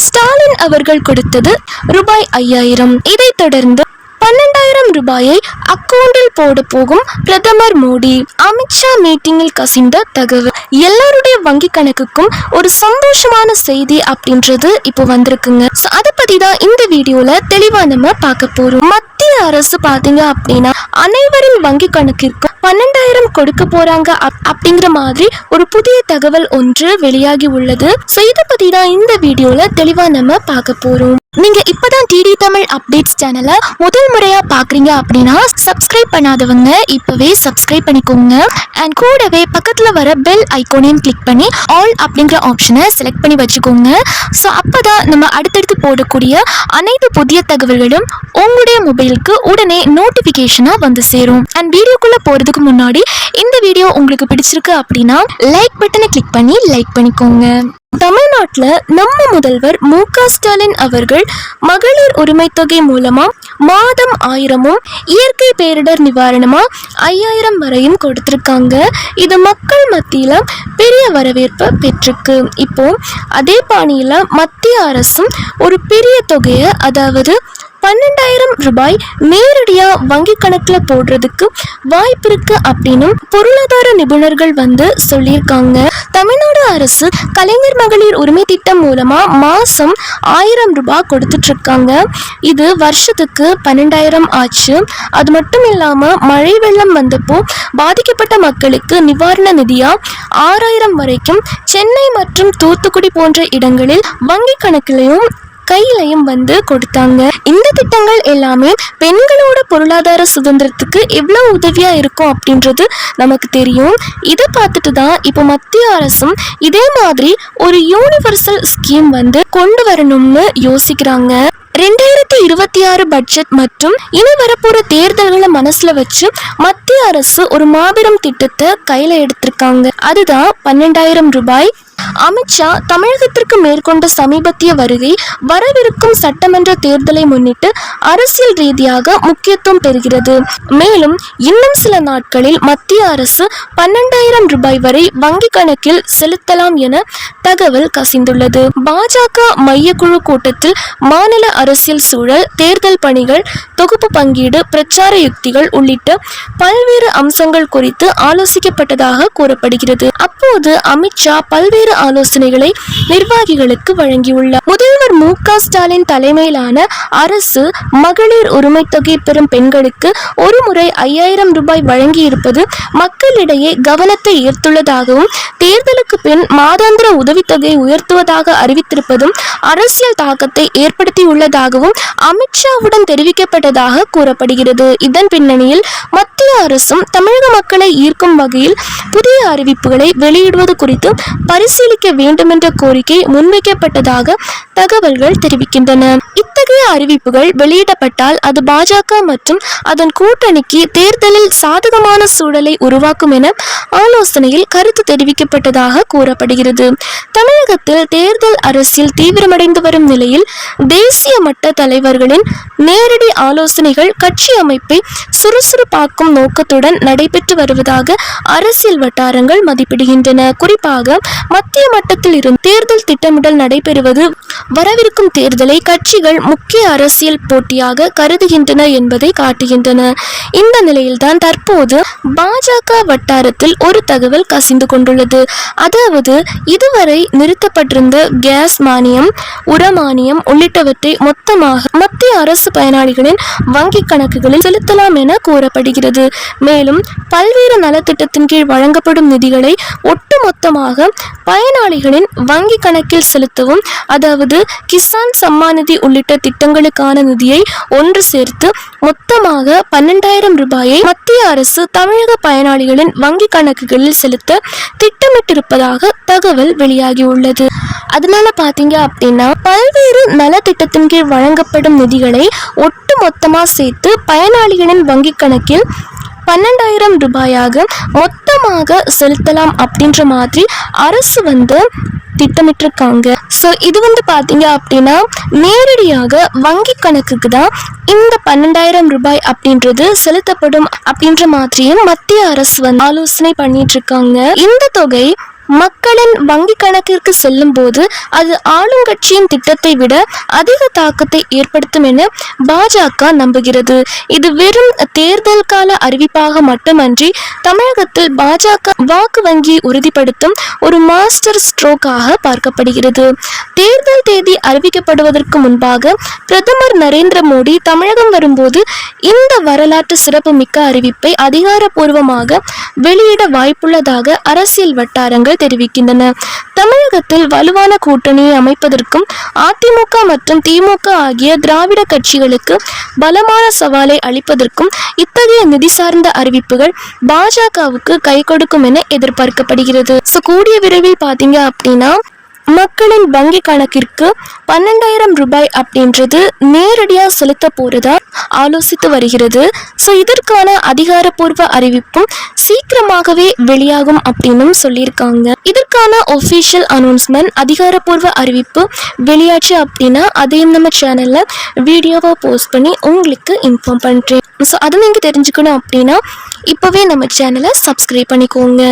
ஸ்டாலின் அவர்கள் கொடுத்தது ரூபாய் 5000. இதைத் தொடர்ந்து 12,000 ரூபாயை அக்கவுண்டில் போட போகும் பிரதமர் மோடி. அமித்ஷா மீட்டிங்கில் கசிந்த தகவல். எல்லாருடைய வங்கி கணக்குக்கும் ஒரு சந்தோஷமான செய்தி அப்படின்றது இப்போ வந்திருக்குங்க. அதை பத்தி தான் இந்த வீடியோல தெளிவா நம்ம பார்க்க போறோம். மத்திய அரசு பாத்தீங்க அப்படின்னா அனைவரின் வங்கி கணக்கிற்கு 12,000 கொடுக்க போறாங்க அப்படிங்கிற மாதிரி ஒரு புதிய தகவல் ஒன்று வெளியாகி உள்ளது. இதை பத்தி தான் இந்த வீடியோல தெளிவா நம்ம பார்க்க போறோம். நீங்க இப்பதான் டிடி தமிழ் அப்டேட்ஸ் சேனலை முதல் முறையா பாக்குறீங்க அப்படின்னா சப்ஸ்கிரைப் பண்ணாதவங்க இப்பவே சப்ஸ்கிரைப் பண்ணிக்கோங்க. அண்ட் கூடவே பக்கத்துல வர பெல் ஐகானையும் கிளிக் பண்ணி ஆல் அப்படிங்கிற ஆப்ஷனை செலக்ட் பண்ணி வச்சுக்கோங்க. ஸோ அப்பதான் நம்ம அடுத்தடுத்து போடக்கூடிய அனைத்து புதிய தகவல்களும் உங்களுடைய மொபைலுக்கு உடனே நோட்டிபிகேஷனா வந்து சேரும். அண்ட் வீடியோக்குள்ள போறதுக்கு முன்னாடி இந்த வீடியோ உங்களுக்கு பிடிச்சிருக்கு அப்படின்னா லைக் பட்டனை கிளிக் பண்ணி லைக் பண்ணிக்கோங்க. தமிழ்நாட்டில் நம்ம முதல்வர் மு.க. ஸ்டாலின் அவர்கள் மகளிர் உரிமை தொகை மூலமா மாதம் 1000 இயற்கை பேரிடர் நிவாரணமா 5000 வரையும் கொடுத்திருக்காங்க. இது மக்கள் மத்தியில பெரிய வரவேற்பு பெற்றிருக்கு. இப்போ அதே பாணியில மத்திய அரசும் ஒரு பெரிய தொகையை, அதாவது 12,000 ரூபாய் நேரடியா வங்கி கணக்குல போடுறதுக்கு வாய்ப்பு இருக்கு அப்படின்னு பொருளாதார நிபுணர்கள் வந்து சொல்லியிருக்காங்க. தமிழ்நாடு அரசு கலைஞர் மகளிர் உரிமை திட்டம் மூலமா மாசம் 1000 ரூபாய் கொடுத்துட்டு இருக்காங்க. இது வருஷத்துக்கு 12,000 ஆச்சு. அது மட்டும் இல்லாம மழை வெள்ளம் வந்தப்போ பாதிக்கப்பட்ட மக்களுக்கு நிவாரண நிதியா 6,000 வரைக்கும் சென்னை மற்றும் தூத்துக்குடி போன்ற இடங்களில் வங்கி கணக்கிலையும் கையிலையும் வந்து கொடுத்தாங்க. இந்த திட்டங்கள் எல்லாமே பெண்களோட பொருளாதார சுதந்திரத்துக்கு எவ்வளவு உதவியா இருக்கும் அப்படின்றது நமக்கு தெரியும். இதை பார்த்துட்டு தான் இப்போ மத்திய அரசும் இதே மாதிரி ஒரு யூனிவர்சல் ஸ்கீம் வந்து கொண்டு வரணும்னு யோசிக்கிறாங்க. 2026 பட்ஜெட் மற்றும் இனி வரப்போற தேர்தல்களை மனசுல வச்சு மத்திய அரசு ஒரு மாபெரும் திட்டத்தை கையில எடுத்திருக்காங்க. அதுதான் 12,000 ரூபாய். அமித்ஷா தமிழகத்திற்கு மேற்கொண்ட சமீபத்திய வருகை வரவிருக்கும் சட்டமன்ற தேர்தலை முன்னிட்டு அரசியல் ரீதியாக முக்கியத்துவம் பெறுகிறது. மேலும் இன்னும் சில நாட்களில் மத்திய அரசு 12,000 ரூபாய் வரை வங்கி கணக்கில் செலுத்தலாம் என தகவல் கசிந்துள்ளது. பாஜக மையக்குழு கூட்டத்தில் மாநில அரசியல் சூழல், தேர்தல் பணிகள், தொகுப்பு பங்கீடு, பிரச்சார யுக்திகள் உள்ளிட்ட பல்வேறு அம்சங்கள் குறித்து ஆலோசிக்கப்பட்டதாக கூறப்படுகிறது. அப்போது அமித்ஷா பல்வேறு ஆலோசனைகளை நிர்வாகிகளுக்கு வழங்கியுள்ளார். முதல்வர் மு.க. ஸ்டாலின் தலைமையிலான அரசு மகளிர் உரிமை தொகை பெறும் பெண்களுக்கு ஒரு முறை 5000 ரூபாய் வழங்கி இருப்பது மக்களிடையே கவனத்தை ஈர்த்துள்ளதாகவும், தேர்தலுக்கு பின் மாதாந்திர உதவித்தொகை உயர்த்துவதாக அறிவித்திருப்பதும் அரசியல் தாக்கத்தை ஏற்படுத்தியுள்ளதாகவும் அமித்ஷாவுடன் தெரிவிக்கப்பட்டதாக கூறப்படுகிறது. இதன் பின்னணியில் மத்திய அரசும் தமிழக மக்களை ஈர்க்கும் வகையில் புதிய அறிவிப்புகளை வெளியிடுவது குறித்து பரிசீலிக்க வேண்டுமென்ற கோரிக்கை முன்வைக்கப்பட்டதாக தகவல்கள் தெரிவிக்கின்றன. இத்தகைய அறிவிப்புகள் வெளியிடப்பட்டால் அது பாஜக மற்றும் அதன் கூட்டணிக்கு தேர்தலில் சாதகமான சூழலை உருவாக்கும் என ஆலோசனையில் கருத்து தெரிவிக்கப்பட்டதாக கூறப்படுகிறது. தமிழகத்தில் தேர்தல் அரசியல் தீவிரமடைந்து வரும் நிலையில் தேசிய மட்ட தலைவர்களின் நேரடி ஆலோசனைகள் கட்சி அமைப்பை சுறுசுறுப்பாக்கும் நோக்கத்துடன் நடைபெற்று வருவதாக அரசியல் வட்டாரங்கள் மதிப்பிடுகின்றன. குறிப்பாக மத்திய மட்டத்தில் இருந்து தேர்தல் திட்டமிடல் நடைபெறுவது வரவிருக்கும் தேர்தலை கட்சிகள் முக்கிய அரசியல் போட்டியாக கருதுகின்றன என்பதை காட்டுகின்றன. இந்த நிலையில்தான் தற்போது பாஜக வட்டாரத்தில் ஒரு தகவல் கசிந்து கொண்டுள்ளது. அதாவது இதுவரை நிறுத்தப்பட்டிருந்த கேஸ் மானியம், உரமானியம் உள்ளிட்டவற்றை மொத்தமாக மத்திய அரசு பயனாளிகளின் வங்கி கணக்குகளில் செலுத்தலாம் என கூறப்படுகிறது. மேலும் பல்வேறு நலத்திட்டத்தின் கீழ் வழங்கப்படும் நிதிகளை ஒட்டுமொத்தமாக பயனாளிகளின் வங்கி கணக்கில் செலுத்தவும், அதாவது கிசான் சம்மான் நிதி உள்ளிட்ட திட்டங்களுக்கான நிதியை ஒன்று சேர்த்து மொத்தமாக 12,000 ரூபாயை மத்திய அரசு தமிழக பயனாளிகளின் வங்கி கணக்குகளில் செலுத்த திட்டமிட்டிருப்பதாக தகவல் வெளியாகியுள்ளது. அதனால பாத்தீங்க அப்படின்னா பல்வேறு நலத்திட்டத்தின் கீழ் வழங்கப்படும் நிதிகளை ஒட்டு மொத்தமா சேர்த்து பயனாளிகளின் வங்கி கணக்கில் 12,000 ரூபாயாக மொத்தமாக செலுத்தலாம் அப்படின்ற மாதிரி அரசு வந்து திட்டமிட்டிருக்காங்க. ஸோ இது வந்து பார்த்தீங்க அப்படின்னா நேரடியாக வங்கி கணக்குக்கு தான் இந்த 12,000 ரூபாய் அப்படின்றது செலுத்தப்படும் அப்படின்ற மாதிரியும் மத்திய அரசு வந்து ஆலோசனை பண்ணிட்டு இருக்காங்க. இந்த தொகை மக்களின் வங்கி கணக்கிற்கு செல்லும் போது அது ஆளுங்கட்சியின் திட்டத்தை விட அதிக தாக்கத்தை ஏற்படுத்தும் என பாஜக நம்புகிறது. இது வெறும் தேர்தல் கால அறிவிப்பாக மட்டுமன்றி தமிழகத்தில் பாஜக வாக்கு வங்கியை உறுதிப்படுத்தும் ஒரு மாஸ்டர் ஸ்ட்ரோக்காக பார்க்கப்படுகிறது. தேர்தல் தேதி அறிவிக்கப்படுவதற்கு முன்பாக பிரதமர் நரேந்திர மோடி தமிழகம் வரும்போது இந்த வரலாற்று சிறப்புமிக்க அறிவிப்பை அதிகாரப்பூர்வமாக வெளியிட வாய்ப்புள்ளதாக அரசியல் வட்டாரங்கள் தெரிவிக்கின்றன. தமிழகத்தில் வலுவான கூட்டணியை அமைப்பதற்கும் அதிமுக மற்றும் திமுக ஆகிய திராவிட கட்சிகளுக்கு பலமான சவாலை அளிப்பதற்கும் இத்தகைய நிதி சார்ந்த அறிவிப்புகள் பாஜகவுக்கு கை கொடுக்கும் என எதிர்பார்க்கப்படுகிறது. கூடிய விரைவில் பார்த்தீங்க அப்படின்னா மக்களின் வங்கி கணக்கிற்கு 12,000 ரூபாய் அப்படின்றது நேரடியாக செலுத்த போறதா ஆலோசித்து வருகிறது. இதற்கான அதிகாரப்பூர்வ அறிவிப்பும் சீக்கிரமாகவே வெளியாகும் அப்படின்னு சொல்லியிருக்காங்க. இதற்கான ஒஃபிஷியல் அனௌன்ஸ்மெண்ட் அதிகாரப்பூர்வ அறிவிப்பு வெளியாச்சு அப்படின்னா அதையும் நம்ம சேனல்ல வீடியோவா போஸ்ட் பண்ணி உங்களுக்கு இன்ஃபார்ம் பண்றேன். அதை நீங்க தெரிஞ்சுக்கணும் அப்படின்னா இப்பவே நம்ம சேனலை சப்ஸ்கிரைப் பண்ணிக்கோங்க.